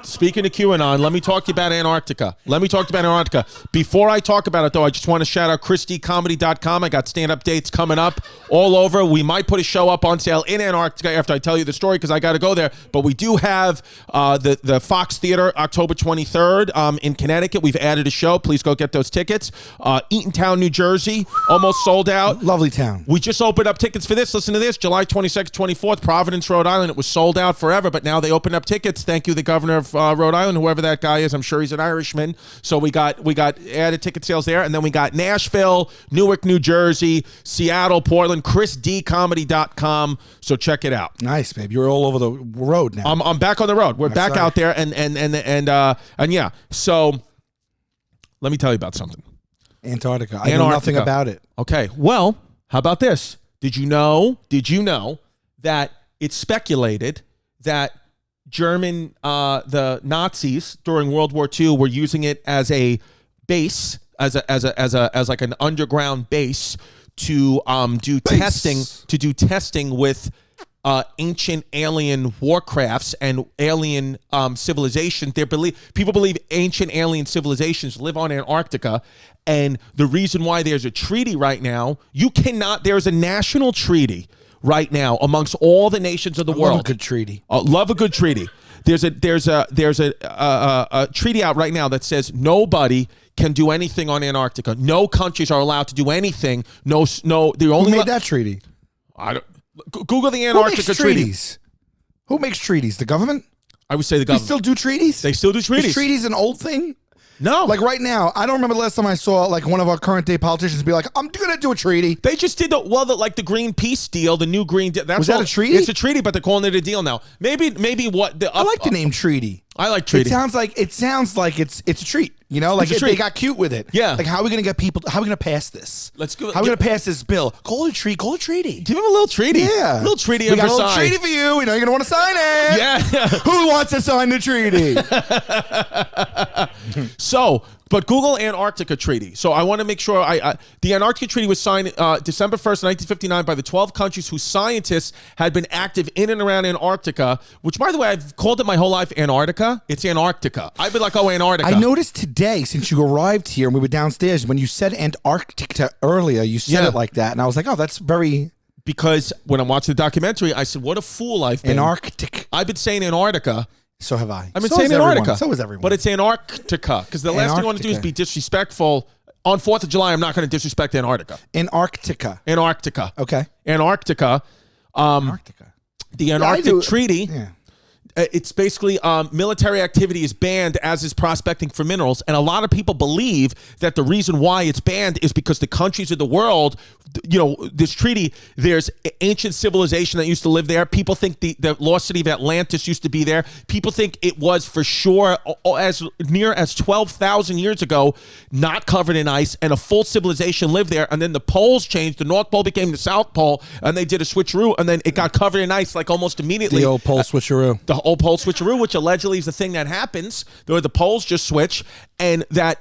Speaking of QAnon, let me talk to you about Antarctica. Before I talk about it, though, I just want to shout out ChristyComedy.com. I got stand-up dates coming up all over. We might put a show up on sale in Antarctica after I tell you the story because I got to go there. But we do have the Fox Theater October 23rd in Connecticut. We've added a show. Please go get those tickets. Eatontown, New Jersey, almost sold out. Lovely town. We just opened up tickets for this. Listen to this. July 22nd, 24th, Providence, Rhode Island. It was sold out forever, but now they opened up tickets. Thank you, the governor of Rhode Island, whoever that guy is. I'm sure he's an Irishman. So we got added ticket sales there, and then we got Nashville, Newark, New Jersey, Seattle, Portland. ChrisDComedy.com. So check it out. Nice, babe. You're all over the road now. I'm back on the road. We're back out there, and yeah. So let me tell you about something. Antarctica. I know nothing about it. Okay. Well, how about this? Did you know that it's speculated that the Nazis during World War II were using it as a base, as like an underground base to do testing with ancient alien warcrafts and alien civilization. People believe ancient alien civilizations live on Antarctica, and the reason why there's a treaty right now, there's a national treaty right now amongst all the nations of the world. Love a good treaty. Love a good treaty. There's a treaty out right now that says nobody can do anything on Antarctica. No countries are allowed to do anything. No. The only Who made that treaty? I don't. Google the Antarctica treaty. Who makes treaties? The government? I would say the government. They still do treaties? They still do treaties. Is treaties an old thing? No. Like right now, I don't remember the last time I saw like one of our current day politicians be like, I'm going to do a treaty. They just did the Green Peace deal, the new Green Deal. Was that a treaty? It's a treaty, but they're calling it a deal now. Maybe what the I like the name treaty. I like treaty. It sounds like it's a treat. You know, like they got cute with it. Yeah. Like how are we going to get people? How are we going to pass this? Let's go. How are we going to pass this bill? Call it a treaty. Call it a treaty. Give him a little treaty. Yeah. A little treaty. We got a little treaty for you. We know you're going to want to sign it. Yeah. Who wants to sign the treaty? But Google Antarctica Treaty. So I want to make sure the Antarctica Treaty was signed December 1st, 1959 by the 12 countries whose scientists had been active in and around Antarctica, which, by the way, I've called it my whole life Antarctica. It's Antarctica. I've been like, oh, Antarctica. I noticed today, since you arrived here and we were downstairs, when you said Antarctica earlier, you said it like that. And I was like, oh, that's very... Because when I'm watching the documentary, I said, what a fool I've been. Antarctic. I've been saying Antarctica. So have I. I've been saying Antarctica. So is everyone. But it's Antarctica. Because the last thing I want to do is be disrespectful. On 4th of July, I'm not going to disrespect Antarctica. Antarctica. Okay. Antarctica. The Antarctic Treaty. Yeah. It's basically military activity is banned, as is prospecting for minerals. And a lot of people believe that the reason why it's banned is because the countries of the world, this treaty, there's ancient civilization that used to live there. People think the lost city of Atlantis used to be there. People think it was for sure as near as 12,000 years ago, not covered in ice, and a full civilization lived there. And then the poles changed. The North Pole became the South Pole, and they did a switcheroo, and then it got covered in ice like almost immediately. The old pole switcheroo. The old pole switcheroo, which allegedly is the thing that happens, where the poles just switch, and that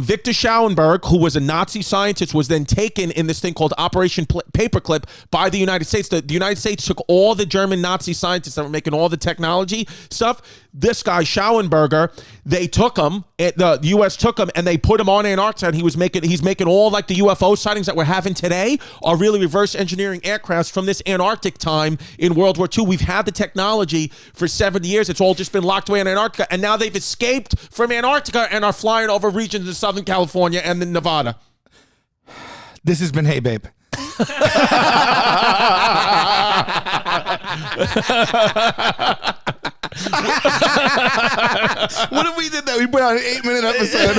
Victor Schauenberg, who was a Nazi scientist, was then taken in this thing called Operation Paperclip by the United States. The United States took all the German Nazi scientists that were making all the technology stuff. This guy Schauenberger, they took him. The U.S. took him and they put him on Antarctica. And he's making all like the UFO sightings that we're having today are really reverse engineering aircrafts from this Antarctic time in World War II. We've had the technology for 70 years. It's all just been locked away in Antarctica, and now they've escaped from Antarctica and are flying over regions in Southern California and then Nevada. This has been Hey Babe. What if we did that? We put out an 8-minute episode.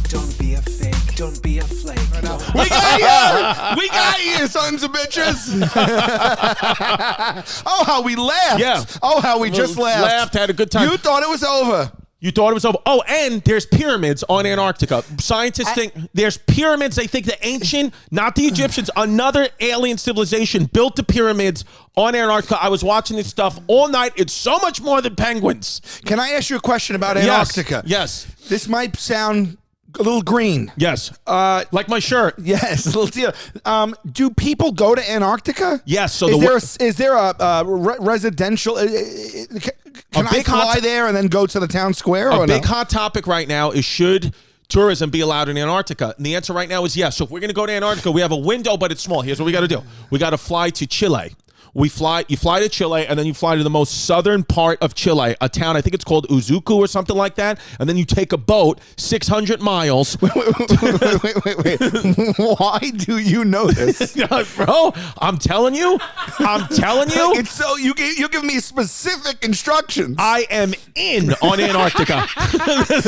Don't be a fake. Don't be a flake. We got you! We got you, sons of bitches! Oh, how we laughed! Yeah. Oh, how we just laughed! Had a good time. You thought it was over. You thought it was over. Oh, and there's pyramids on Antarctica. Scientists think there's pyramids. They think the ancient, not the Egyptians, another alien civilization built the pyramids on Antarctica. I was watching this stuff all night. It's so much more than penguins. Can I ask you a question about Antarctica? Yes. This might sound A little green. Yes. Like my shirt. Yes, a little deal. Do people go to Antarctica? Yes. So is there a residential? Can I fly there and then go to the town square? A or big no? hot topic right now is should tourism be allowed in Antarctica? And the answer right now is yes. So if we're going to go to Antarctica, we have a window, but it's small. Here's what we got to do. We got to fly to Chile. You fly to Chile, and then you fly to the most southern part of Chile, a town, I think it's called Uzuku or something like that, and then you take a boat 600 miles. Wait. Why do you know this? Bro, I'm telling you. It's so you're giving me specific instructions. I am in on Antarctica.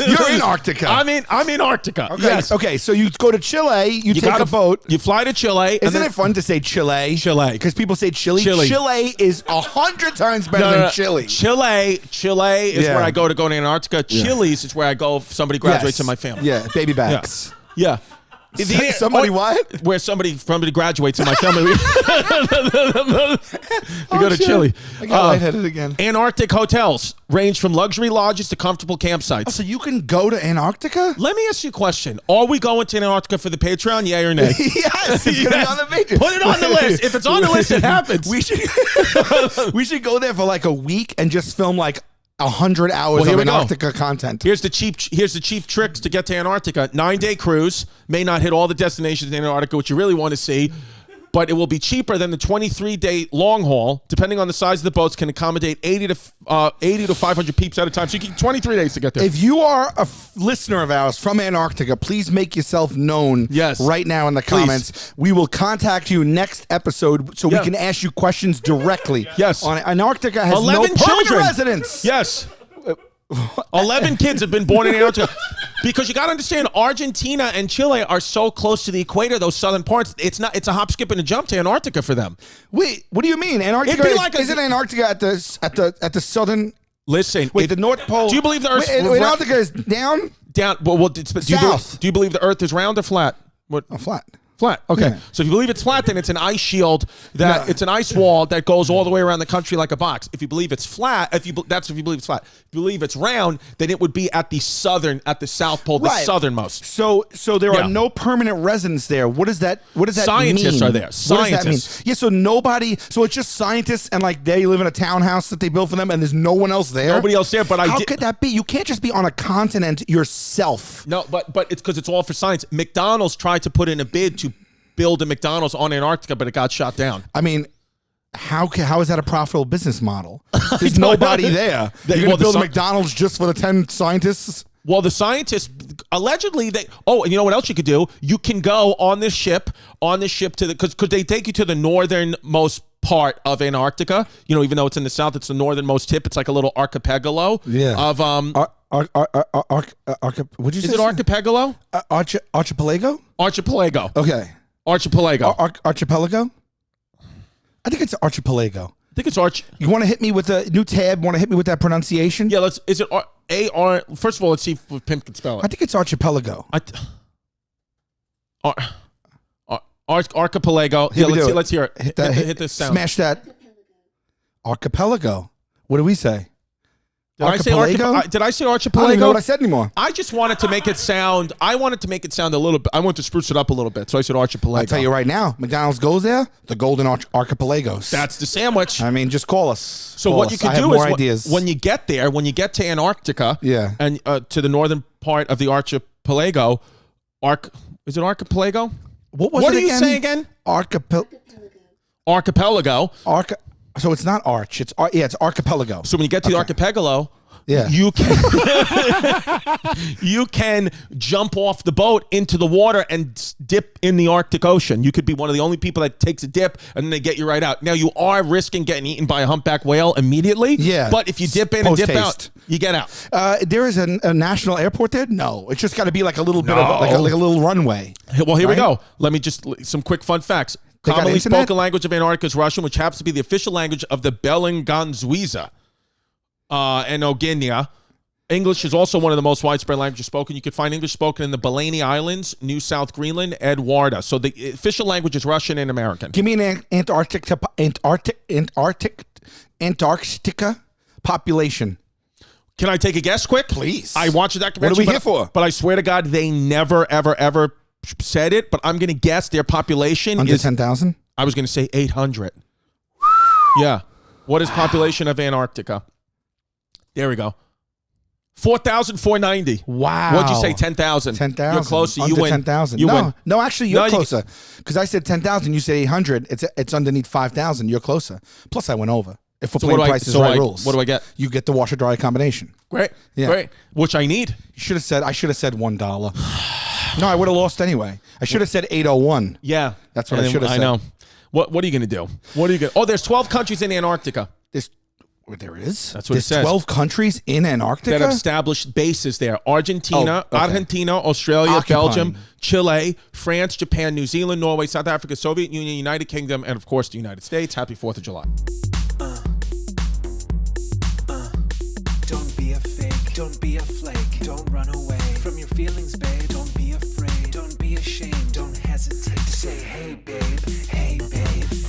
You're in Antarctica. I'm in Antarctica. Okay. Yes. Okay, so you go to Chile, you take a boat. You fly to Chile. Isn't it fun to say Chile? Chile. Because people say Chile. Chile is 100 times better than Chile. Chile is where I go to Antarctica. Yeah. Chile's is where I go if somebody graduates in my family. Yeah, baby backs. Yeah. Somebody what? Where somebody graduates in my family. We go to Chile. I got lightheaded again. Antarctic hotels range from luxury lodges to comfortable campsites. Oh, so you can go to Antarctica? Let me ask you a question. Are we going to Antarctica for the Patreon, yay or nay? Yes, it's going to be on the Patreon. Put it on the list. If it's on the list, it happens. We should go there for like a week and just film like 100 hours of Antarctica content. Here's the cheap tricks to get to Antarctica. 9-day cruise. May not hit all the destinations in Antarctica, which you really want to see, but it will be cheaper than the 23-day long haul. Depending on the size of the boats, can accommodate 80 to 500 peeps at a time. So you get 23 days to get there. If you are a listener of ours from Antarctica, please make yourself known right now in the comments. We will contact you next episode so we can ask you questions directly. Yes. On Antarctica has 11 no permanent children. residents. Yes. 11 kids have been born in Antarctica. Because you got to understand, Argentina and Chile are so close to the equator, those southern parts. It's a hop, skip, and a jump to Antarctica for them. Wait, what do you mean? Antarctica isn't Antarctica at the southern? Listen, the North Pole. Do you believe the Earth? Antarctica is down? Down. Well, do you believe the Earth is round or flat? What? Oh, flat. Flat. Okay. Yeah. So if you believe it's flat, then it's an ice shield it's an ice wall that goes all the way around the country like a box. If you believe it's flat, that's if you believe it's flat. If you believe it's round, then it would be at the South Pole, the southernmost. So there are no permanent residents there. What does that Scientists mean? are there. Scientists. What does that mean? Yeah, so it's just scientists and like they live in a townhouse that they built for them and there's no one else there? Nobody else there, but How could that be? You can't just be on a continent yourself. No, but it's because it's all for science. McDonald's tried to put in a bid to build a McDonald's on Antarctica, but it got shot down. I mean, how is that a profitable business model? There's nobody there. You're going to build a McDonald's just for the 10 scientists? Well, the scientists allegedly and you know what else you could do? You can go on this ship to because could they take you to the northernmost part of Antarctica? You know, even though it's in the south, it's the northernmost tip. It's like a little archipelago. Yeah. Of what'd you say? Is it archipelago? Archipelago? Archipelago. Okay. Archipelago. Archipelago? I think it's archipelago. I think it's You want to hit me with a new tab? Want to hit me with that pronunciation? Yeah, is it A-R? First of all, let's see if Pimp can spell it. I think it's archipelago. Archipelago. Yeah, let's hear it. Hit this sound. Smash that. Archipelago. What do we say? Did I say archipelago? I don't even know what I said anymore. I just wanted to make it sound. I wanted to make it sound a little bit. I wanted to spruce it up a little bit, so I said archipelago. I'll tell you right now, McDonald's goes there. The Golden Archipelagos. That's the sandwich. I mean, just call us. So what you could do is when you get there, when you get to Antarctica, and to the northern part of the archipelago, is it archipelago? What do you say again? Archipelago. So it's not arch. It's archipelago. So when you get to the archipelago, you can jump off the boat into the water and dip in the Arctic Ocean. You could be one of the only people that takes a dip and then they get you right out. Now you are risking getting eaten by a humpback whale immediately. Yeah. But if you dip in and dip out, you get out. There is a national airport there? No. It's just got to be like a little bit of like a little runway. Well, here we go. Let me just some quick fun facts. Commonly spoken language of Antarctica is Russian, which happens to be the official language of the Belenganzuiza and Oginia. English is also one of the most widespread languages spoken. You can find English spoken in the Bellany Islands, New South Greenland, Edwarda. So the official language is Russian and American. Give me an Antarctica population. Can I take a guess quick? Please. I watched that documentary. What are we here for? But I swear to God, they never, ever, ever said it. But I'm going to guess their population Under is 10,000? I was going to say 800. Yeah. What is population of Antarctica? There we go. 4,490. Wow. What'd you say? 10,000. 10,000. You're closer. Under You win. 10,000. You win. No, actually, you're No, closer. Because I said 10,000. You said 800. It's underneath 5,000. You're closer. Plus, I went over. If we're playing Price is Right rules. What do I get? You get the washer dryer combination. Great. Yeah. Great. Which I need. I should have said $1. No, I would have lost anyway. I should have said 801. Yeah. That's what I should have said. I know. What are you going to do? What are you going to... Oh, there's 12 countries in Antarctica. There is? That's what There's it says. 12 countries in Antarctica? That have established bases there. Argentina, Oh, okay. Argentina, Australia, Occupying. Belgium, Chile, France, Japan, New Zealand, Norway, South Africa, Soviet Union, United Kingdom, and of course the United States. Happy 4th of July. Don't be a fake, don't be a flake, don't run away from your feelings, babe. Don't be afraid, don't be ashamed, don't hesitate to say, hey babe, hey babe.